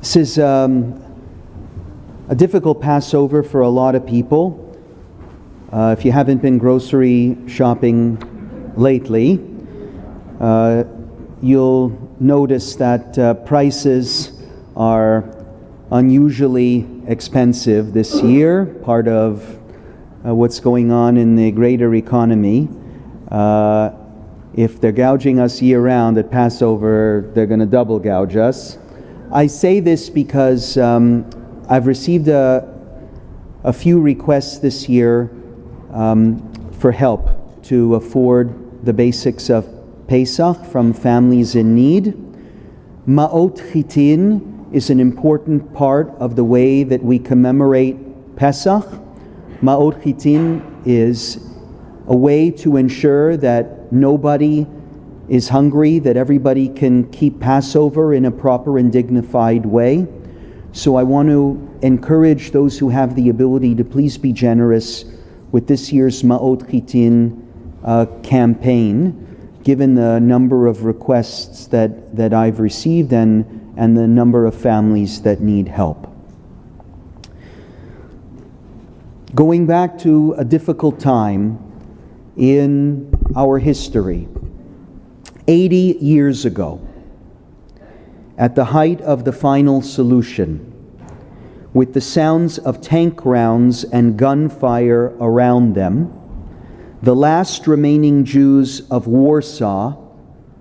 This is a difficult Passover for a lot of people. If you haven't been grocery shopping lately, you'll notice that prices are unusually expensive this year, part of what's going on in the greater economy. If they're gouging us year-round at Passover, they're going to double gouge us. I say this because I've received a few requests this year for help to afford the basics of Pesach from families in need. Ma'ot chitin is an important part of the way that we commemorate Pesach. Ma'ot chitin is a way to ensure that nobody is hungry, that everybody can keep Passover in a proper and dignified way. So I want to encourage those who have the ability to please be generous with this year's Ma'ot Chitin campaign, given the number of requests that I've received and the number of families that need help. Going back to a difficult time in our history, 80 years ago, at the height of the final solution, with the sounds of tank rounds and gunfire around them, the last remaining Jews of Warsaw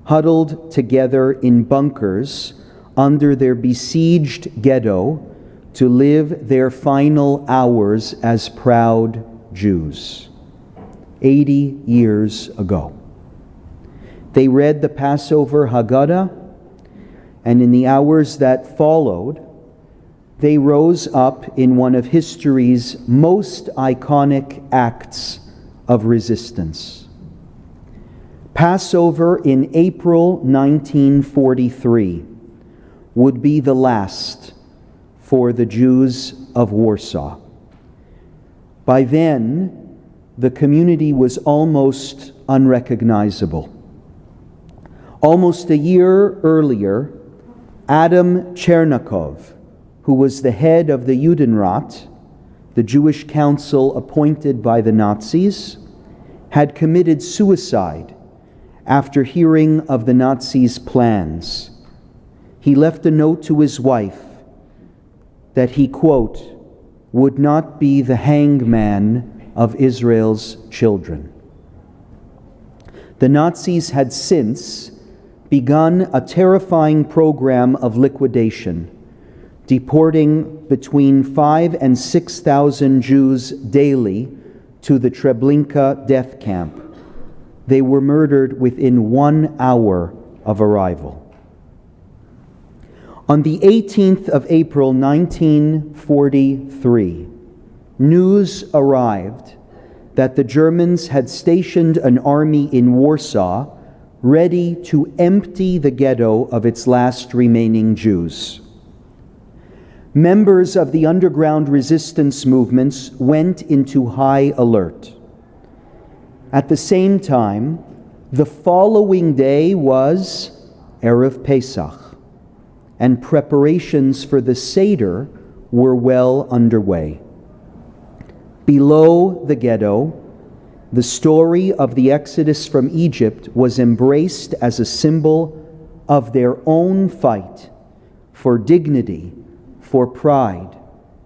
huddled together in bunkers under their besieged ghetto to live their final hours as proud Jews. 80 years ago. They read the Passover Haggadah, and in the hours that followed, they rose up in one of history's most iconic acts of resistance. Passover in April 1943 would be the last for the Jews of Warsaw. By then, the community was almost unrecognizable. Almost a year earlier, Adam Chernikov, who was the head of the Judenrat, the Jewish council appointed by the Nazis, had committed suicide after hearing of the Nazis' plans. He left a note to his wife that he, quote, would not be the hangman of Israel's children. The Nazis had since begun a terrifying program of liquidation, deporting between 5,000 and 6,000 Jews daily to the Treblinka death camp. They were murdered within 1 hour of arrival. On the 18th of April 1943, news arrived that the Germans had stationed an army in Warsaw ready to empty the ghetto of its last remaining Jews. Members of the underground resistance movements went into high alert. At the same time, the following day was Erev Pesach, and preparations for the Seder were well underway. Below the ghetto, the story of the Exodus from Egypt was embraced as a symbol of their own fight for dignity, for pride,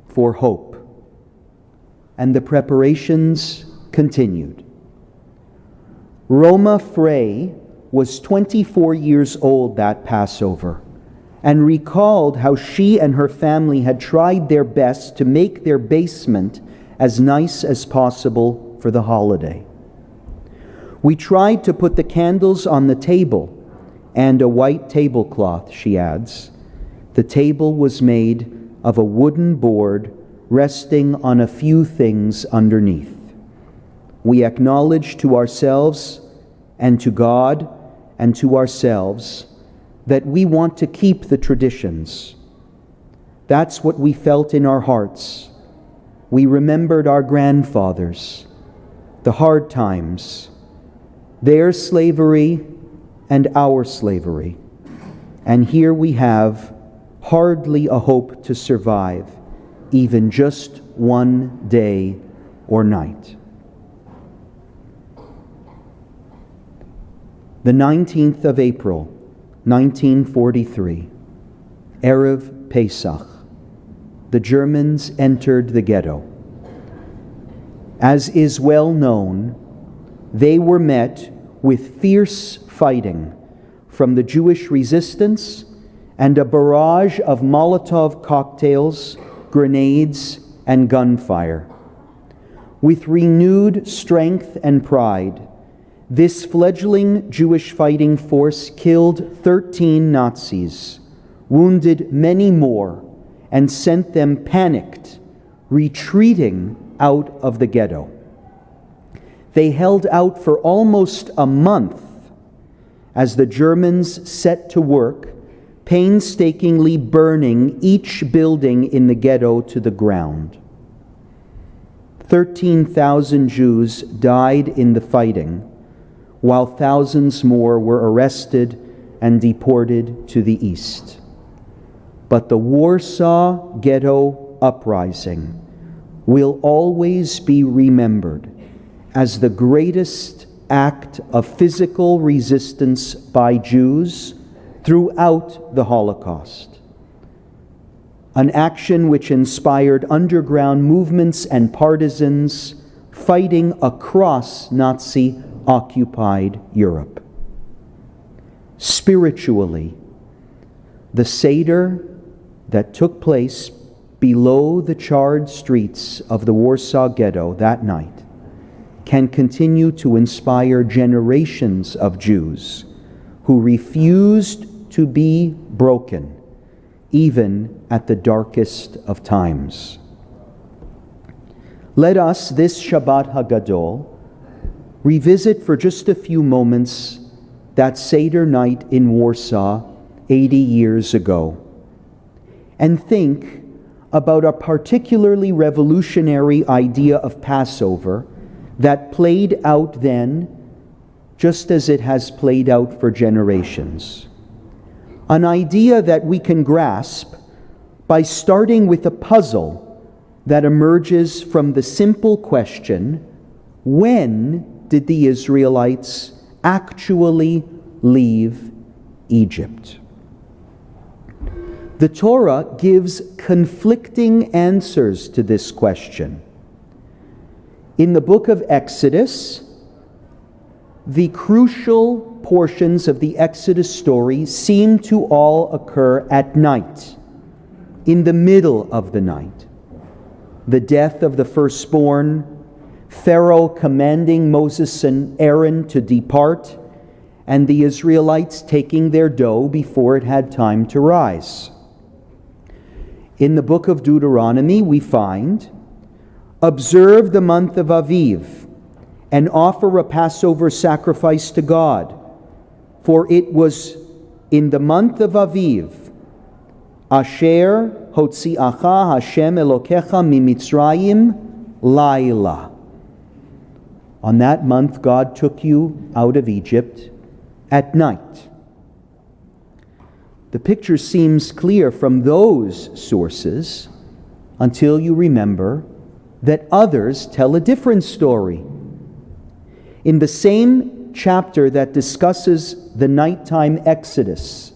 for hope. And the preparations continued. Roma Frey was 24 years old that Passover and recalled how she and her family had tried their best to make their basement as nice as possible for the holiday. We tried to put the candles on the table and a white tablecloth, she adds. The table was made of a wooden board resting on a few things underneath. We acknowledge to ourselves and to God and to ourselves that we want to keep the traditions. That's what we felt in our hearts. We remembered our grandfathers, the hard times, their slavery and our slavery. And here we have hardly a hope to survive even just one day or night. The 19th of April, 1943, Erev Pesach, the Germans entered the ghetto. As is well known, they were met with fierce fighting from the Jewish resistance and a barrage of Molotov cocktails, grenades, and gunfire. With renewed strength and pride, this fledgling Jewish fighting force killed 13 Nazis, wounded many more, and sent them panicked, retreating out of the ghetto. They held out for almost a month as the Germans set to work, painstakingly burning each building in the ghetto to the ground. 13,000 Jews died in the fighting, while thousands more were arrested and deported to the east. But the Warsaw Ghetto uprising will always be remembered as the greatest act of physical resistance by Jews throughout the Holocaust. An action which inspired underground movements and partisans fighting across Nazi-occupied Europe. Spiritually, the Seder that took place below the charred streets of the Warsaw Ghetto that night can continue to inspire generations of Jews who refused to be broken, even at the darkest of times. Let us, this Shabbat HaGadol, revisit for just a few moments that Seder night in Warsaw 80 years ago, and think about a particularly revolutionary idea of Passover that played out then just as it has played out for generations. An idea that we can grasp by starting with a puzzle that emerges from the simple question, when did the Israelites actually leave Egypt? The Torah gives conflicting answers to this question. In the book of Exodus, the crucial portions of the Exodus story seem to all occur at night, in the middle of the night. The death of the firstborn, Pharaoh commanding Moses and Aaron to depart, and the Israelites taking their dough before it had time to rise. In the book of Deuteronomy, we find, observe the month of Aviv and offer a Passover sacrifice to God, for it was in the month of Aviv, Asher hotziacha Hashem Elokecha mimitzrayim laila. On that month, God took you out of Egypt at night. The picture seems clear from those sources until you remember that others tell a different story. In the same chapter that discusses the nighttime exodus,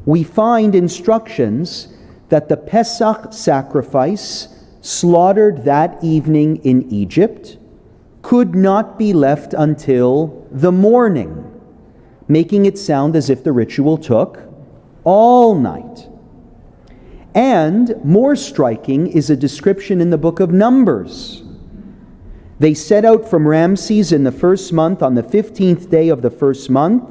we find instructions that the Pesach sacrifice slaughtered that evening in Egypt could not be left until the morning, making it sound as if the ritual took all night. And more striking is a description in the book of Numbers. They set out from Ramses in the first month on the 15th day of the first month.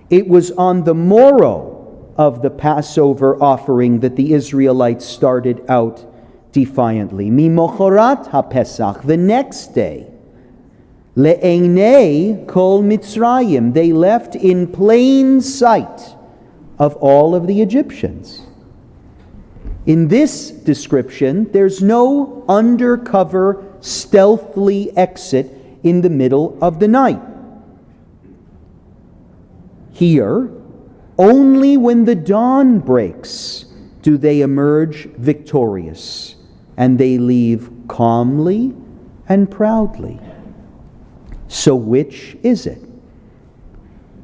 It was on the morrow of the Passover offering that the Israelites started out defiantly. Mimochorat HaPesach, the next day. Le'einei kol Mitzrayim, they left in plain sight of all of the Egyptians. In this description, there's no undercover, stealthily exit in the middle of the night. Here, only when the dawn breaks do they emerge victorious, and they leave calmly and proudly. So which is it?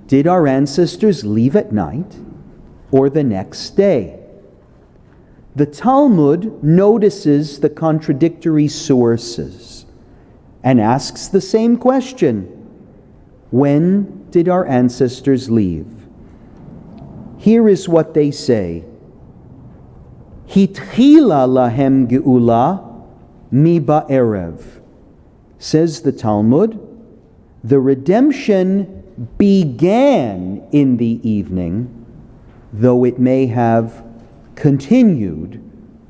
Did our ancestors leave at night or the next day? The Talmud notices the contradictory sources and asks the same question: when did our ancestors leave? Here is what they say: Hitchila lahem geula mi ba'erev. Says the Talmud, the redemption began in the evening, though it may have continued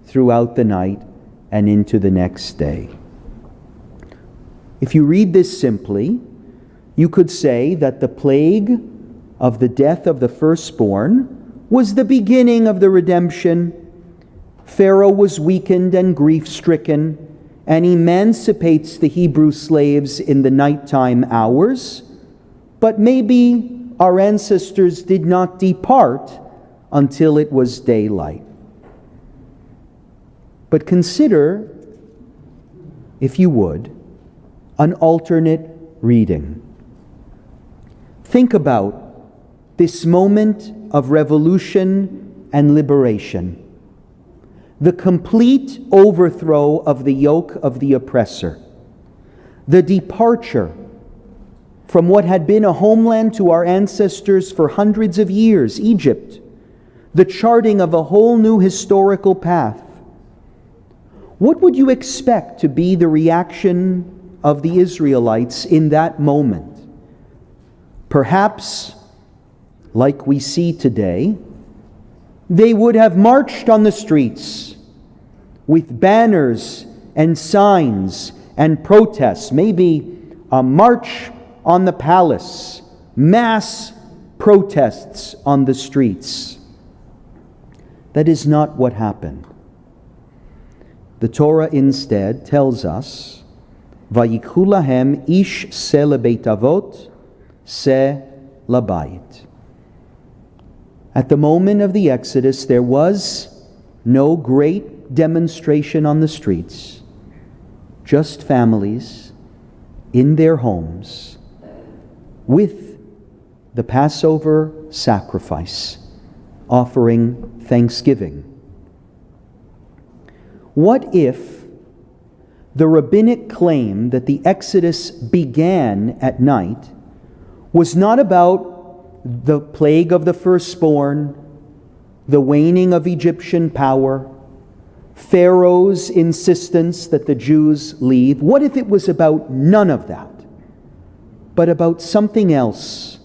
throughout the night and into the next day. If you read this simply, you could say that the plague of the death of the firstborn was the beginning of the redemption. Pharaoh was weakened and grief-stricken and emancipates the Hebrew slaves in the nighttime hours, but maybe our ancestors did not depart until it was daylight. But consider, if you would, an alternate reading. Think about this moment of revolution and liberation, the complete overthrow of the yoke of the oppressor, the departure from what had been a homeland to our ancestors for hundreds of years, Egypt, the charting of a whole new historical path. What would you expect to be the reaction of the Israelites in that moment? Perhaps, like we see today, they would have marched on the streets with banners and signs and protests, maybe a march on the palace, mass protests on the streets. That is not what happened. The Torah instead tells us, Vayikhu lahem ish se lebeit avot, se labayit. At the moment of the Exodus, there was no great demonstration on the streets, just families in their homes with the Passover sacrifice, offering thanksgiving. What if the rabbinic claim that the Exodus began at night was not about the plague of the firstborn, the waning of Egyptian power, Pharaoh's insistence that the Jews leave? What if it was about none of that, but about something else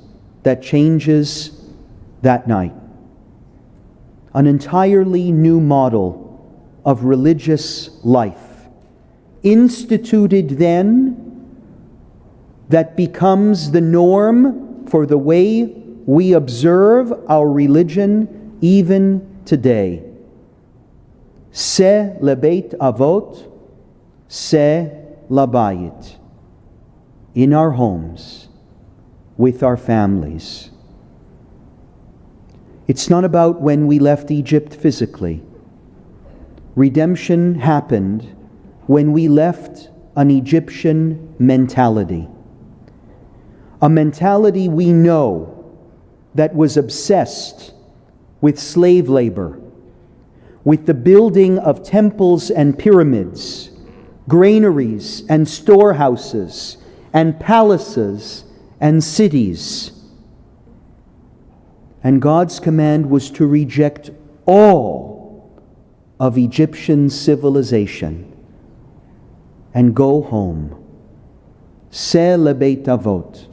that changes that night? An entirely new model of religious life, instituted then, that becomes the norm for the way we observe our religion even today. Se lebeit avot, se labayit. In our homes, with our families. It's not about when we left Egypt physically. Redemption happened when we left an Egyptian mentality. A mentality we know that was obsessed with slave labor, with the building of temples and pyramids, granaries and storehouses, and palaces and cities. And God's command was to reject all of Egyptian civilization and go home. Se lebeit avot,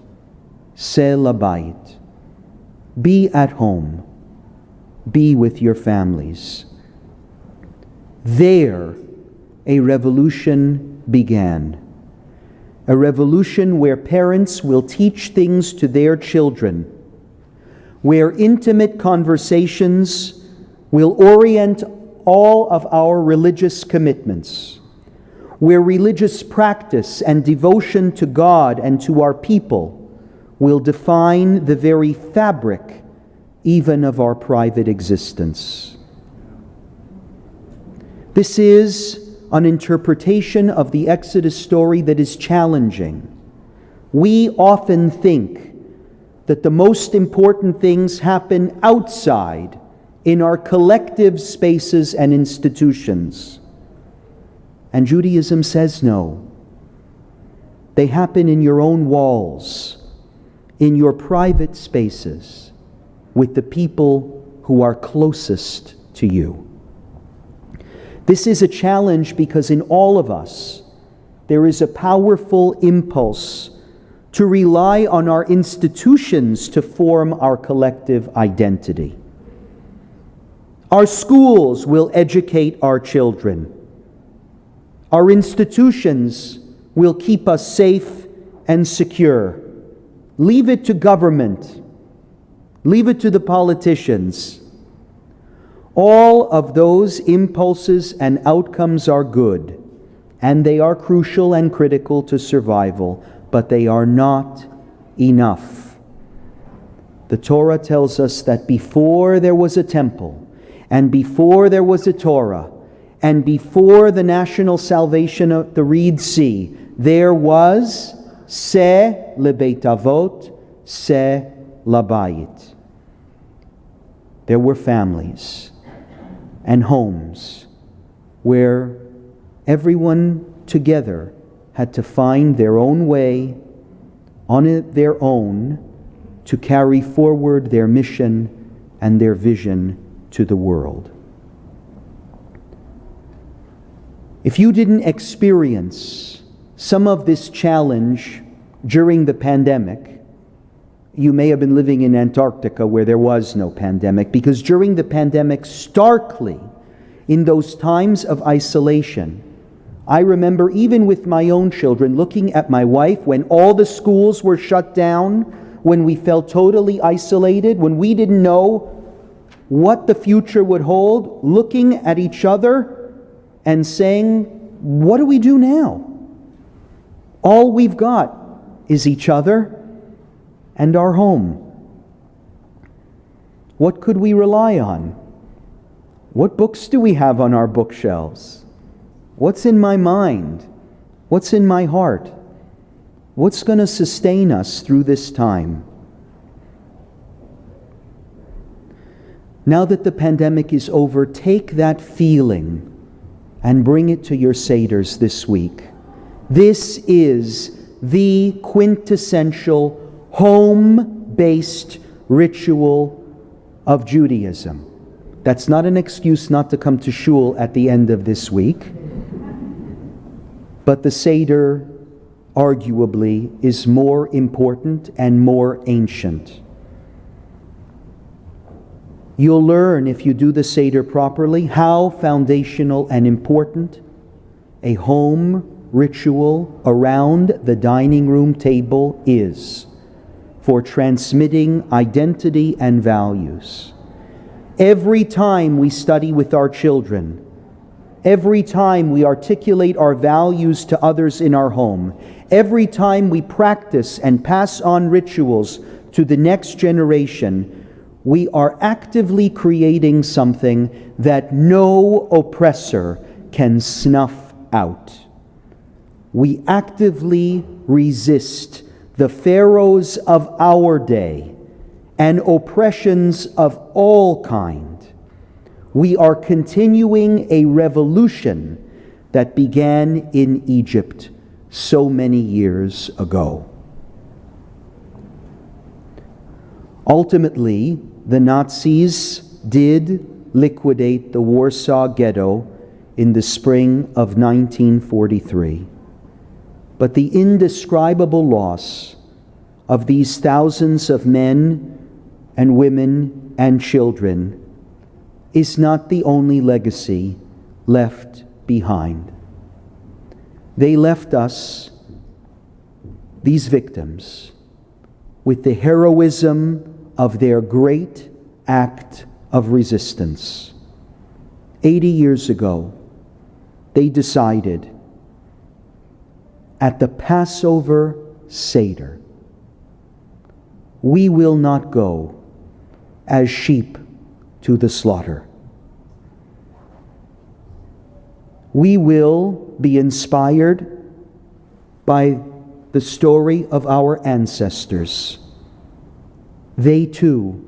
se labayit. Be at home. Be with your families. There, a revolution began. A revolution where parents will teach things to their children, where intimate conversations will orient all of our religious commitments, where religious practice and devotion to God and to our people will define the very fabric even of our private existence. This is an interpretation of the Exodus story that is challenging. We often think that the most important things happen outside, in our collective spaces and institutions. And Judaism says no. They happen in your own walls, in your private spaces, with the people who are closest to you. This is a challenge because in all of us, there is a powerful impulse to rely on our institutions to form our collective identity. Our schools will educate our children. Our institutions will keep us safe and secure. Leave it to government. Leave it to the politicians. All of those impulses and outcomes are good, and they are crucial and critical to survival, but they are not enough. The Torah tells us that before there was a temple, and before there was a Torah, and before the national salvation of the Red Sea, there was Se lebeit avot, Se labayit. There were families and homes where everyone together had to find their own way on their own to carry forward their mission and their vision to the world. If you didn't experience some of this challenge during the pandemic, you may have been living in Antarctica where there was no pandemic, because during the pandemic, starkly, in those times of isolation, I remember even with my own children looking at my wife when all the schools were shut down, when we felt totally isolated, when we didn't know what the future would hold, looking at each other and saying, what do we do now? All we've got is each other and our home. What could we rely on? What books do we have on our bookshelves? What's in my mind? What's in my heart? What's going to sustain us through this time? Now that the pandemic is over, take that feeling and bring it to your seders this week. This is the quintessential home-based ritual of Judaism. That's not an excuse not to come to shul at the end of this week. But the Seder, arguably, is more important and more ancient. You'll learn, if you do the Seder properly, how foundational and important a home ritual around the dining room table is for transmitting identity and values. Every time we study with our children, every time we articulate our values to others in our home, every time we practice and pass on rituals to the next generation, we are actively creating something that no oppressor can snuff out. We actively resist the pharaohs of our day and oppressions of all kind. We are continuing a revolution that began in Egypt so many years ago. Ultimately, the Nazis did liquidate the Warsaw Ghetto in the spring of 1943. But the indescribable loss of these thousands of men and women and children is not the only legacy left behind. They left us, these victims, with the heroism of their great act of resistance. 80 years ago, they decided at the Passover Seder, we will not go as sheep to the slaughter. we will be inspired by the story of our ancestors. They too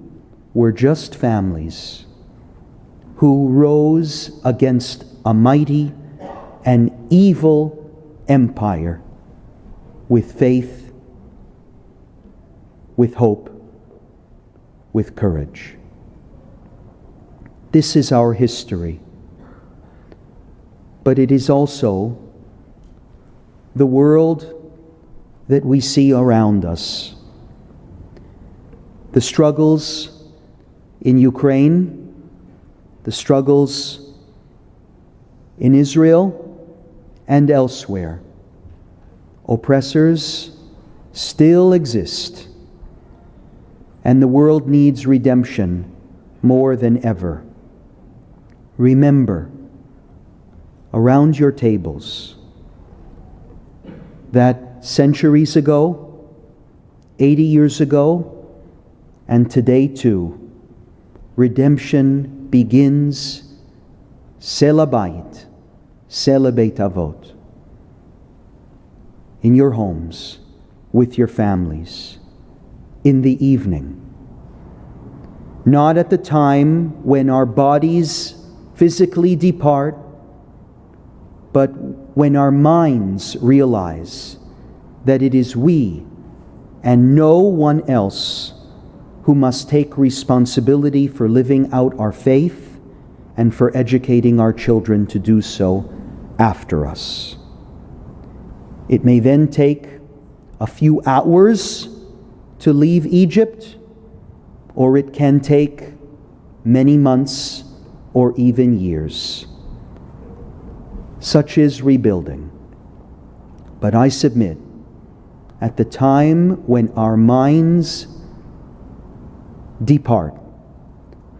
were just families who rose against a mighty and evil empire with faith, with hope, with courage. This is our history, but it is also the world that we see around us. The struggles in Ukraine, the struggles in Israel and elsewhere. Oppressors still exist, and the world needs redemption more than ever. Remember, around your tables, that centuries ago, 80 years ago, and today too, redemption begins Sela Bayit, Sela Beit Avot, in your homes, with your families, in the evening. Not at the time when our bodies physically depart, but when our minds realize that it is we and no one else who must take responsibility for living out our faith and for educating our children to do so after us. It may then take a few hours to leave Egypt, or it can take many months or even years. Such is rebuilding. But I submit, at the time when our minds depart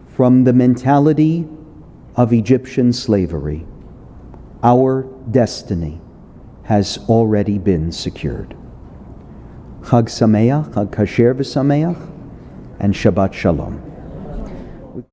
from the mentality of Egyptian slavery, our destiny has already been secured. Chag Sameach, Chag Kasher v'Sameach, and Shabbat Shalom.